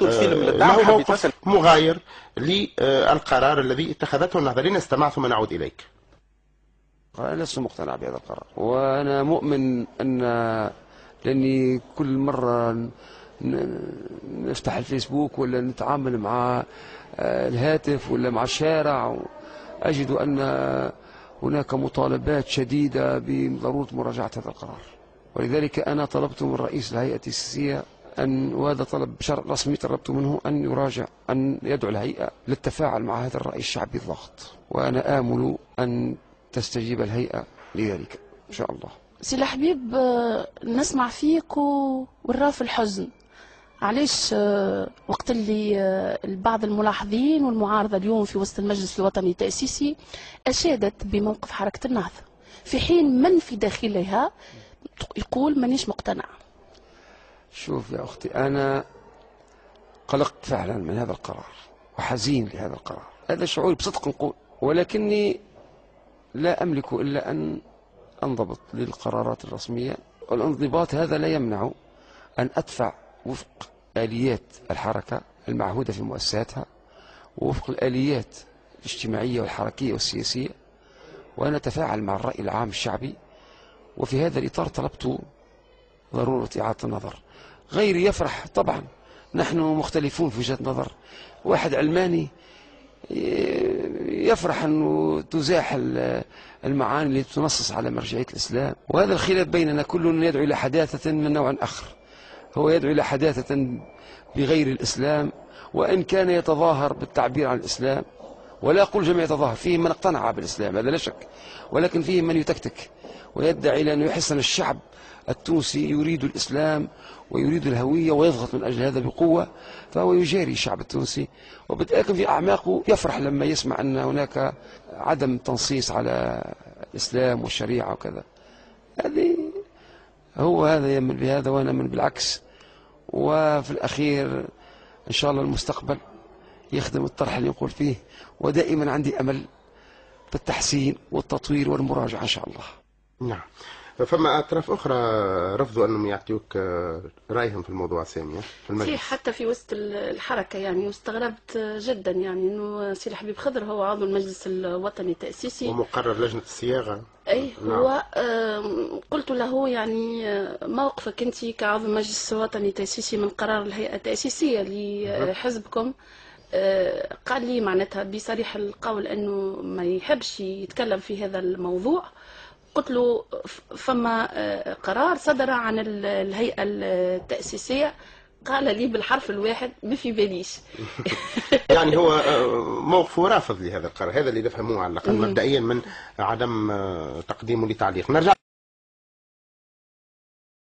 عرضتوا الفيلم للدعم له موقف مغاير للقرار الذي اتخذته النهضة. لن نستمع ثم نعود إليك. أنا لست مقتنع بهذا القرار، وأنا مؤمن أن لأني كل مرة نفتح الفيسبوك ولا نتعامل مع الهاتف ولا مع الشارع أجد أن هناك مطالبات شديدة بضرورة مراجعة هذا القرار، ولذلك أنا طلبت من رئيس الهيئة التأسيسية وهذا طلب رسمي طلبت منه أن يراجع، أن يدعو الهيئة للتفاعل مع هذا الرأي الشعبي الضاغط، وأنا آمل أن تستجيب الهيئة لذلك إن شاء الله. سي الحبيب، نسمع فيك والراف الحزن. علاش وقت اللي بعض الملاحظين والمعارضة اليوم في وسط المجلس الوطني التأسيسي أشادت بموقف حركة النهضة، في حين من في داخلها يقول مانيش مقتنع؟ شوف يا أختي، أنا قلقت فعلا من هذا القرار وحزين لهذا القرار، هذا شعوري بصدق نقول، ولكني لا أملك إلا أن أنضبط للقرارات الرسمية، والانضباط هذا لا يمنع أن أدفع وفق آليات الحركة المعهودة في مؤسساتها ووفق الآليات الاجتماعية والحركية والسياسية، وأنا أتفاعل مع الرأي العام الشعبي، وفي هذا الإطار طلبت ضرورة إعادة النظر. غيري يفرح طبعا، نحن مختلفون في وجهة نظر، واحد علماني يفرح أنه تزاح المعاني التي تنصص على مرجعية الإسلام، وهذا الخلاف بيننا كل يدعو إلى حداثة من نوع آخر، هو يدعو إلى حداثة بغير الإسلام، وإن كان يتظاهر بالتعبير عن الإسلام، ولا أقول جميع يتظاهر، فيه من اقتنع بالإسلام هذا لا شك، ولكن فيه من يتكتك ويدعي إلى أنه يحس أن الشعب التونسي يريد الإسلام ويريد الهوية ويضغط من أجل هذا بقوة، فهو يجاري الشعب التونسي، ولكن في أعماقه يفرح لما يسمع أن هناك عدم تنصيص على الإسلام والشريعة وكذا. هو هذا يمن بهذا وأنا من بالعكس، وفي الأخير إن شاء الله المستقبل يخدم الطرح اللي نقول فيه، ودائما عندي أمل بالتحسين والتطوير والمراجعة إن شاء الله. نعم. فما أطراف أخرى رفضوا أنهم يعطيوك رأيهم في الموضوع سامية في المجلس. حتى في وسط الحركة يعني، واستغربت جدا يعني أنه سي الحبيب خضر هو عضو المجلس الوطني التأسيسي ومقرر لجنة الصياغة. أي نعم. هو قلت له يعني موقفك أنت كعضو المجلس الوطني التأسيسي من قرار الهيئة التأسيسية لحزبكم. قال لي معناتها بصريح القول أنه ما يحبش يتكلم في هذا الموضوع. قلت له فما قرار صدر عن الهيئة التأسيسية، قال لي بالحرف الواحد ما في باليش. يعني هو موقفه رافض لهذا القرار، هذا اللي نفهموه على الأقل مبدئيا من عدم تقديمه لتعليق. نرجع